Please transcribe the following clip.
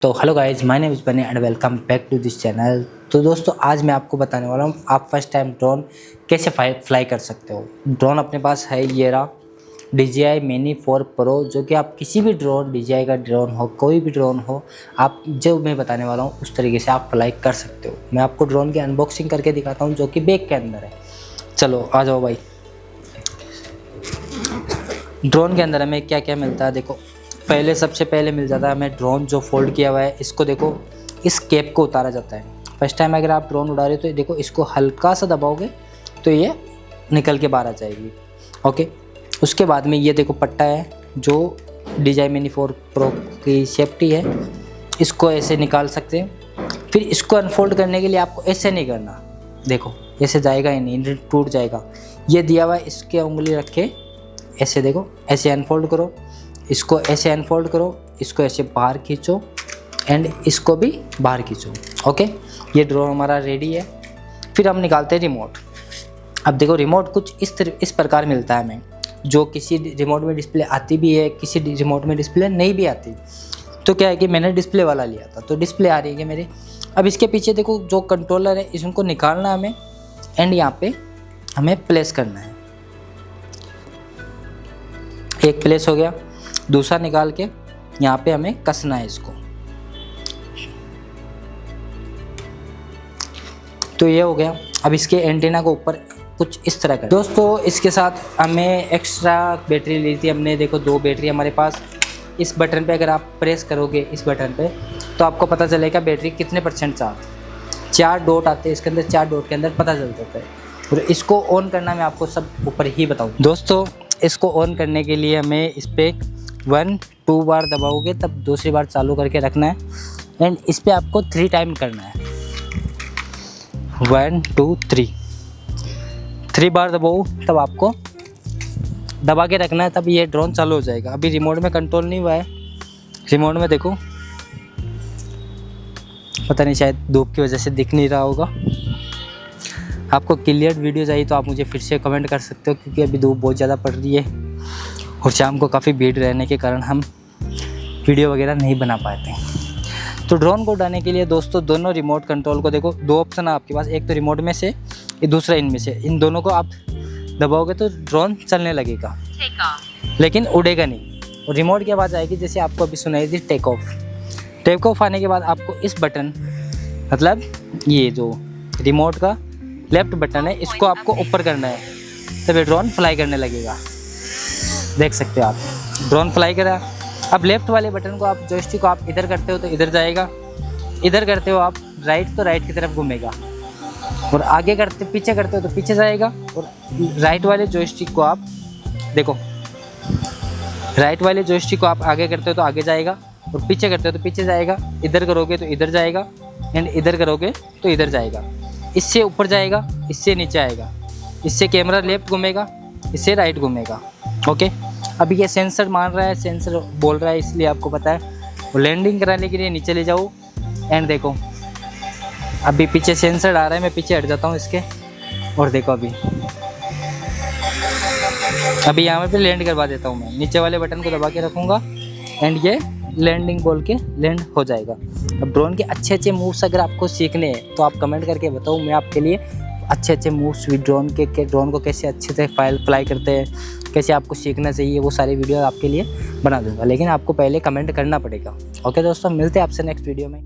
तो hello guys, my name is Bunny and welcome back to this channel. तो दोस्तों, आज मैं आपको बताने वाला हूँ आप फर्स्ट टाइम ड्रोन कैसे फ्लाई कर सकते हो। ड्रोन अपने पास है ये रहा DJI Mini 4 Pro, जो कि आप किसी भी ड्रोन, DJI का ड्रोन हो, कोई भी ड्रोन हो, आप जो मैं बताने वाला हूँ उस तरीके से आप फ्लाई कर सकते हो। मैं आपको ड्रोन की अनबॉक्सिंग करके दिखाता हूँ, जो कि बैग के अंदर है। चलो आ जाओ भाई। ड्रोन के अंदर हमें क्या क्या मिलता है देखो। सबसे पहले मिल जाता है हमें ड्रोन जो फोल्ड किया हुआ है। इसको देखो, इस कैप को उतारा जाता है। फर्स्ट टाइम अगर आप ड्रोन उड़ा रहे हो तो देखो, इसको हल्का सा दबाओगे तो ये निकल के बाहर आ जाएगी। ओके, उसके बाद में ये देखो पट्टा है जो DJI Mini 4 Pro की सेफ्टी है। इसको ऐसे निकाल सकते हैं। फिर इसको अनफोल्ड करने के लिए आपको ऐसे नहीं करना, देखो ऐसे जाएगा ही नहीं, टूट जाएगा। ये दिया हुआ है, इसके उंगली रख के ऐसे देखो, ऐसे अनफोल्ड करो, इसको ऐसे अनफोल्ड करो, इसको ऐसे बाहर खींचो एंड इसको भी बाहर खींचो। ओके, ये ड्रोन हमारा रेडी है। फिर हम निकालते हैं रिमोट। अब देखो, रिमोट कुछ इस प्रकार मिलता है हमें, जो किसी रिमोट में डिस्प्ले आती भी है, किसी रिमोट में डिस्प्ले नहीं भी आती। तो क्या है कि मैंने डिस्प्ले वाला लिया था, तो डिस्प्ले आ रही है मेरे। अब इसके पीछे देखो जो कंट्रोलर है, इसको निकालना है हमें एंड यहाँ पे हमें प्लेस करना है। एक प्लेस हो गया, दूसरा निकाल के यहाँ पे हमें कसना है इसको। तो ये हो गया। अब इसके एंटीना को ऊपर कुछ इस तरह का। दोस्तों, इसके साथ हमें एक्स्ट्रा बैटरी ली थी हमने। देखो 2 बैटरी हमारे पास। इस बटन पे अगर आप प्रेस करोगे, इस बटन पे, तो आपको पता चलेगा बैटरी कितने % चार्ज। 4 डॉट आते हैं इसके अंदर, 4 डॉट के अंदर पता चल जाता है। और इसको ऑन करना मैं आपको सब ऊपर ही बताऊँ। दोस्तों, इसको ऑन करने के लिए हमें इस पर 1-2 बार दबाओगे, तब दूसरी बार चालू करके रखना है एंड इस पर आपको 3 टाइम करना है। 1 2 3 बार दबाओ, तब आपको दबा के रखना है, तब ये ड्रोन चालू हो जाएगा। अभी रिमोट में कंट्रोल नहीं हुआ है। रिमोट में देखो, पता नहीं, शायद धूप की वजह से दिख नहीं रहा होगा। आपको क्लियर वीडियो चाहिए तो आप मुझे फिर से कमेंट कर सकते हो, क्योंकि अभी धूप बहुत ज़्यादा पड़ रही है और शाम को काफ़ी भीड़ रहने के कारण हम वीडियो वगैरह नहीं बना पाते। तो ड्रोन को उड़ाने के लिए दोस्तों, दोनों रिमोट कंट्रोल को देखो, 2 ऑप्शन है आपके पास। एक तो रिमोट में से, ये दूसरा इनमें से। इन दोनों को आप दबाओगे तो ड्रोन चलने लगेगा, लेकिन उड़ेगा नहीं। और रिमोट की आवाज़ आएगी, जैसे आपको अभी सुनाई थी टेक ऑफ। टेक ऑफ आने के बाद आपको इस बटन, मतलब ये जो रिमोट का लेफ्ट बटन है, इसको आपको ऊपर करना है, तब ये ड्रोन फ्लाई करने लगेगा। देख सकते हो आप, ड्रोन फ्लाई करा। अब लेफ्ट वाले बटन को आप, जॉयस्टिक को आप इधर करते हो तो इधर जाएगा, इधर करते हो आप राइट तो राइट की तरफ घूमेगा, और आगे करते, पीछे करते हो तो पीछे जाएगा। और राइट वाले जॉयस्टिक को आप देखो, राइट वाले जॉयस्टिक को आप आगे करते हो तो आगे जाएगा, और पीछे करते हो तो पीछे जाएगा। इधर करोगे तो इधर जाएगा एंड इधर करोगे तो इधर जाएगा। इससे ऊपर जाएगा, इससे नीचे आएगा, इससे कैमरा लेफ्ट घूमेगा, इससे राइट घूमेगा। ओके, अभी ये सेंसर मान रहा है, सेंसर बोल रहा है, इसलिए आपको पता है। लैंडिंग कराने के लिए नीचे ले जाओ एंड देखो, अभी पीछे सेंसर आ रहा है। मैं पीछे हट जाता हूँ इसके, और देखो अभी यहाँ पे लैंड करवा देता हूँ मैं। नीचे वाले बटन को दबा के रखूँगा एंड ये लैंडिंग बोल के लैंड हो जाएगा। अब ड्रोन के अच्छे मूव्स अगर आपको सीखने हैं तो आप कमेंट करके बताओ, मैं आपके लिए अच्छे मूव्स विद ड्रोन को कैसे अच्छे से फ्लाई करते हैं, कैसे आपको सीखना चाहिए, वो सारी वीडियो आपके लिए बना दूंगा। लेकिन आपको पहले कमेंट करना पड़ेगा। ओके दोस्तों, मिलते हैं आपसे नेक्स्ट वीडियो में।